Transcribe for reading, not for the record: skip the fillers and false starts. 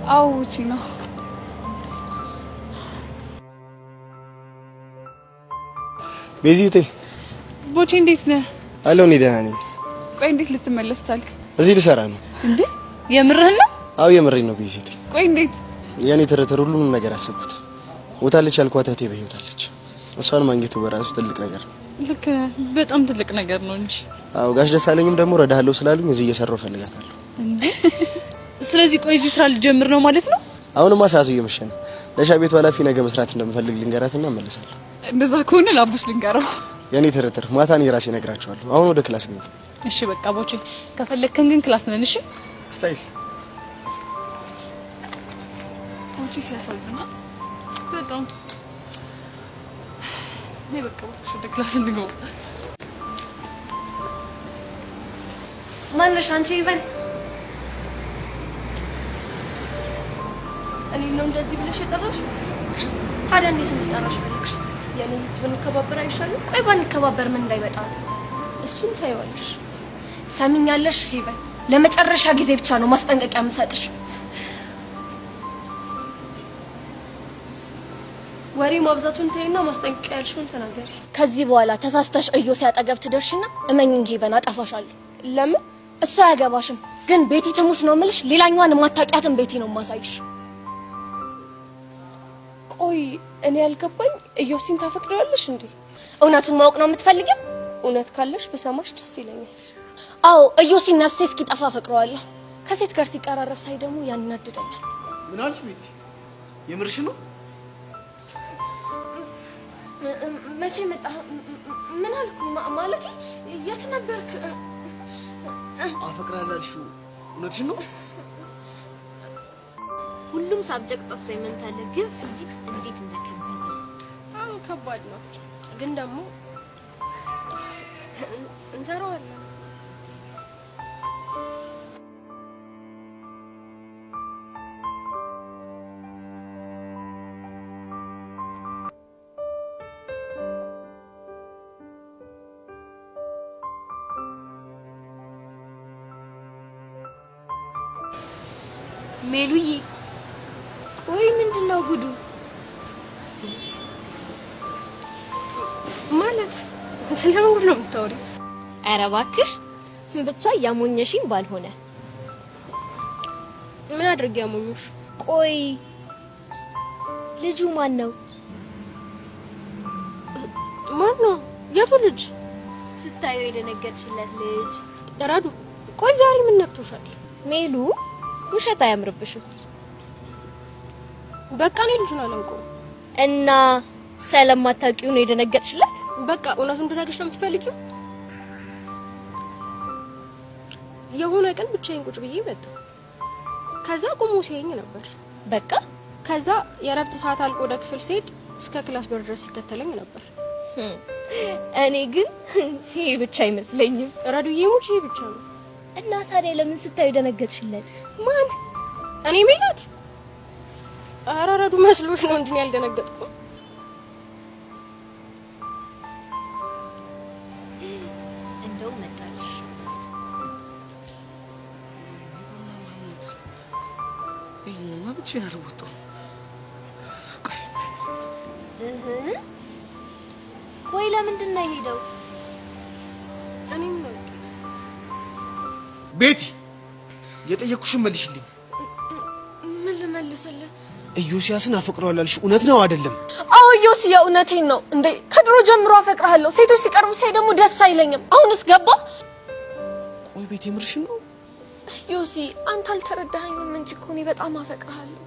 አዎ ውጪ ነው። ቤዚቴ ቦቼ እንዴት ነህ? አለው እኔ ደህና ነኝ። ቆይ እንዴት ልትመለስ ቻልክ? እዚህ ልሰራ ነው። እንዴ የምርህን ነው? አዎ የምሬን ነው ቤዚቴ። ቆይ እንዴት? ያኔ ተረተር ሁሉንም ነገር አሰብኩት። ሞታለች ያልኳት እህቴ በህይወት አለች። እሷን ማግኘቱ በራሱ ትልቅ ነገር ነው። ልክ በጣም ትልቅ ነገር ነው እንጂ። አዎ ጋሽ ደሳለኝም ደግሞ ረዳሃለሁ ስላሉኝ እዚህ እየሰራሁ ፈልጋታለሁ። እንዴ ስለዚህ ቆይ እዚህ ስራ ልጀምር ነው ማለት ነው? አሁንማ ሰዓቱ እየመሸ ነው። ለሻ ቤቱ ኃላፊ ነገ መስራት እንደምፈልግ ልንገራትና እመለሳለሁ። እንደዛ ከሆነ ላቡሽ ልንገረው። ያኔ ተረተር ማታ እኔ ራሴ እነግራቸዋለሁ። አሁን ወደ ክላስ ግቡ። እሺ በቃ ቦቼ ከፈለከን ግን ክላስ ነን። እሺ ስታይል ቦቼ ሲያሳዝና በጣም ነይ በቃ ወደ ክላስ እንግባ። ማነሽ አንቺ? ይበል እኔ ነው እንደዚህ ብለሽ የጠራሽ? ታዲያ እንዴት እንድጠራሽ ፈልግሽ? ያኔ ብንከባበር አይሻልም? ቆይ ባንከባበር ምን እንዳይመጣ እሱን ታይዋለሽ። ሰሚኛለሽ? ይበል ለመጨረሻ ጊዜ ብቻ ነው ማስጠንቀቂያ የምሰጥሽ። ወሬ ማብዛቱን ተይና ማስጠንቀቂያ ያልሽውን ተናገሪ። ከዚህ በኋላ ተሳስተሽ እዮ ሲያጠገብ ትደርሽና እመኝኝ ይበን አጠፋሻለሁ። ለምን? እሱ አያገባሽም። ግን ቤቲ ትሙት ነው የምልሽ። ሌላኛዋን ማታቂያትን ቤቲ ነው ማሳይሽ። ቆይ እኔ ያልገባኝ ኢዮብሲን ታፈቅሪዋለሽ እንዴ? እውነቱን ማወቅ ነው የምትፈልጊው? እውነት ካለሽ በሰማሽ ደስ ይለኛል። አዎ ኢዮብሲን ነፍሴ እስኪጠፋ አፈቅረዋለሁ። ከሴት ጋር ሲቀራረብ ሳይ ደግሞ ያናድደኛል። ምን አልሽ ቤቲ? የምርሽ ነው? መቼ መጣ? ምን አልኩ? ማለት የት ነበርክ? አፈቅራለሁ። እውነትሽ ነው? ሁሉም ሳብጀክት አሳይመንት አለ፣ ግን ፊዚክስ እንዴት እንደከበደ። አዎ ከባድ ነው፣ ግን ደግሞ እንሰራዋለን። ሜሉዬ ቆይ ምንድነው ጉዱ? ማለት ስለምን ነው የምታወሪው? ኧረ እባክሽ ብቻ ያሞኘሽኝ ባልሆነ። ምን አድርጌ ያሞኘሽ? ቆይ ልጁ ማን ነው? ማን ነው? የቱ ልጅ? ስታየው የደነገጥሽለት ልጅ ረዱ። ቆይ ዛሬ ምን ነክቶሻል? ሜሉ ውሸት አያምርብሽም። በቃ እኔ ልጁን አላውቀውም። እና ስለማታውቂው ነው የደነገጥሽለት? በቃ እውነቱን እንድነግርሽ ነው የምትፈልጊው? የሆነ ቀን ብቻዬን ቁጭ ብዬ መጣሁ። ከዛ ቆሞ ሲያየኝ ነበር። በቃ ከዛ የረፍት ሰዓት አልቆ ወደ ክፍል ስሄድ እስከ ክላስ በር ድረስ ሲከተለኝ ነበር። እኔ ግን ይሄ ብቻ አይመስለኝም። ረዱዬ ሙች ይሄ ብቻ ነው። እና ታዲያ ለምን ስታዩ ደነገጥሽለት? ማን? እኔ ሜላት? ኧረ ረዱ መስሎሽ ነው እንጂ ያልደነገጥኩ። እንደው መጣልሽ። ማብቼ አርቦቶ ቆይ ለምንድን ነው የሄደው? እኔም ነው ቤቲ የጠየቅኩሽን መልሽልኝ። ምን ልመልስልህ? ኢዮስያስን አፈቅረዋለሁ አልሽ፣ እውነት ነው አይደለም? አዎ ኢዮስ፣ የእውነቴን ነው እንዴ። ከድሮ ጀምሮ አፈቅርሃለሁ። ሴቶች ሲቀርቡ ሳይ ደግሞ ደስ አይለኝም። አሁንስ ገባ? ቆይ ቤቲ የምርሽን ነው? ኢዮስ፣ አንተ አልተረዳኸኝም እንጂ እኮ እኔ በጣም አፈቅርሃለሁ።